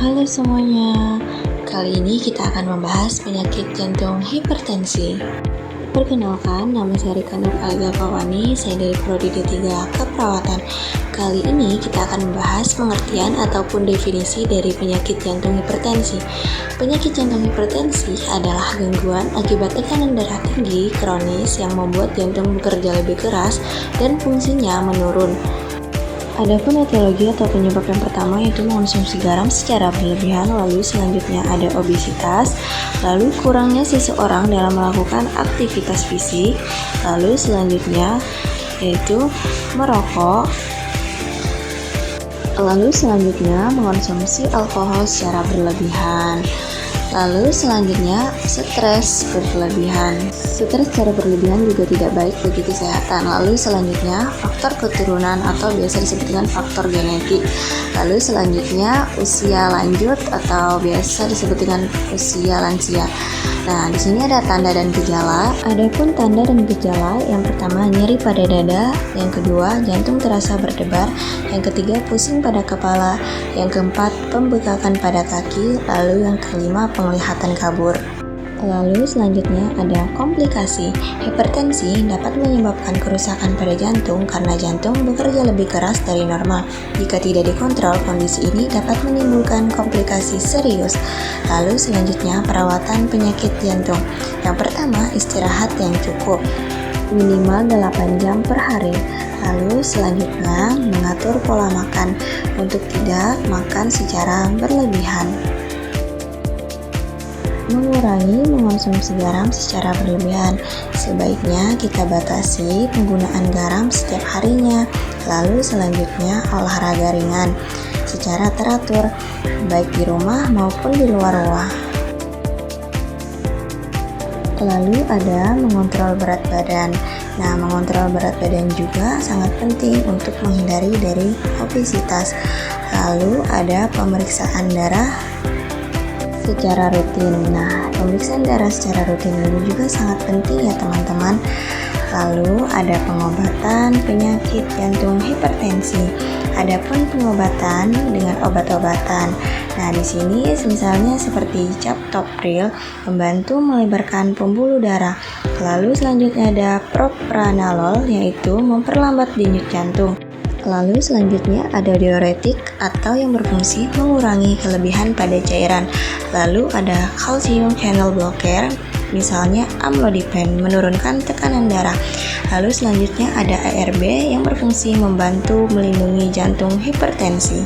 Halo semuanya, kali ini kita akan membahas penyakit jantung hipertensi. Perkenalkan, nama saya Rika Nur Alga Pawani, saya dari Prodi D3 Keperawatan. Kali ini kita akan membahas pengertian ataupun definisi dari penyakit jantung hipertensi. Penyakit jantung hipertensi adalah gangguan akibat tekanan darah tinggi kronis yang membuat jantung bekerja lebih keras dan fungsinya menurun. Adapun etiologi atau penyebab yang pertama yaitu mengonsumsi garam secara berlebihan, lalu selanjutnya ada obesitas, lalu kurangnya seseorang dalam melakukan aktivitas fisik, lalu selanjutnya yaitu merokok, lalu selanjutnya mengonsumsi alkohol secara berlebihan. Lalu selanjutnya stres berlebihan. Stres secara berlebihan juga tidak baik bagi kesehatan. Lalu selanjutnya faktor keturunan atau biasa disebut dengan faktor genetik. Lalu selanjutnya usia lanjut atau biasa disebut dengan usia lansia. Nah, di sini ada tanda dan gejala. Adapun tanda dan gejala, yang pertama nyeri pada dada, yang kedua jantung terasa berdebar, yang ketiga pusing pada kepala, yang keempat pembekakan pada kaki, lalu yang kelima penglihatan kabur. Lalu selanjutnya ada komplikasi. Hipertensi dapat menyebabkan kerusakan pada jantung karena jantung bekerja lebih keras dari normal. Jika tidak dikontrol, kondisi ini dapat menimbulkan komplikasi serius. Lalu selanjutnya perawatan penyakit jantung. Yang pertama, istirahat yang cukup, minimal 8 jam per hari. Lalu selanjutnya mengatur pola makan untuk tidak makan secara berlebihan. Mengurangi mengonsumsi garam secara berlebihan. Sebaiknya kita batasi penggunaan garam setiap harinya. Lalu selanjutnya olahraga ringan secara teratur, baik di rumah maupun di luar rumah. Lalu ada mengontrol berat badan. Nah, mengontrol berat badan juga sangat penting untuk menghindari dari obesitas. Lalu ada pemeriksaan darah secara rutin. Nah, pemeriksaan darah secara rutin ini juga sangat penting ya teman-teman. Lalu ada pengobatan penyakit jantung hipertensi. Adapun pengobatan dengan obat-obatan. Nah, di sini misalnya seperti captopril membantu melebarkan pembuluh darah. Lalu selanjutnya ada propranolol yaitu memperlambat denyut jantung. Lalu selanjutnya ada diuretik atau yang berfungsi mengurangi kelebihan pada cairan. Lalu ada calcium channel blocker, misalnya amlodipine menurunkan tekanan darah. Lalu selanjutnya ada ARB yang berfungsi membantu melindungi jantung hipertensi.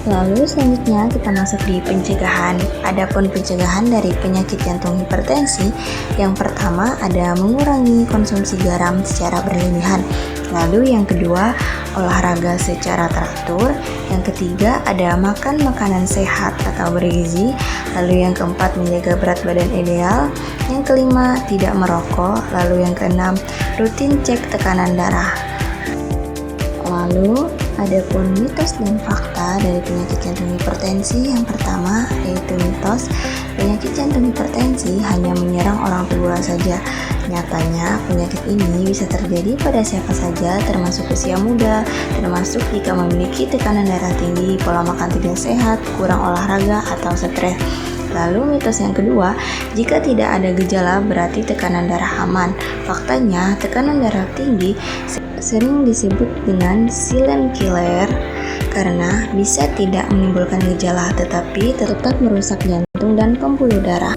Lalu selanjutnya kita masuk di pencegahan. Adapun pencegahan dari penyakit jantung hipertensi, yang pertama ada mengurangi konsumsi garam secara berlebihan. Lalu yang kedua, olahraga secara teratur. Yang ketiga, ada makan makanan sehat atau bergizi. Lalu yang keempat, menjaga berat badan ideal. Yang kelima, tidak merokok. Lalu yang keenam, rutin cek tekanan darah. Lalu adapun mitos dan fakta dari penyakit jantung hipertensi, yang pertama yaitu mitos penyakit jantung hipertensi hanya menyerang orang tua saja. Nyatanya penyakit ini bisa terjadi pada siapa saja, termasuk usia muda, termasuk jika memiliki tekanan darah tinggi, pola makan tidak sehat, kurang olahraga atau stres. Lalu mitos yang kedua, jika tidak ada gejala berarti tekanan darah aman. Faktanya tekanan darah tinggi sering disebut dengan silent killer karena bisa tidak menimbulkan gejala tetapi tetap merusak jantung dan pembuluh darah.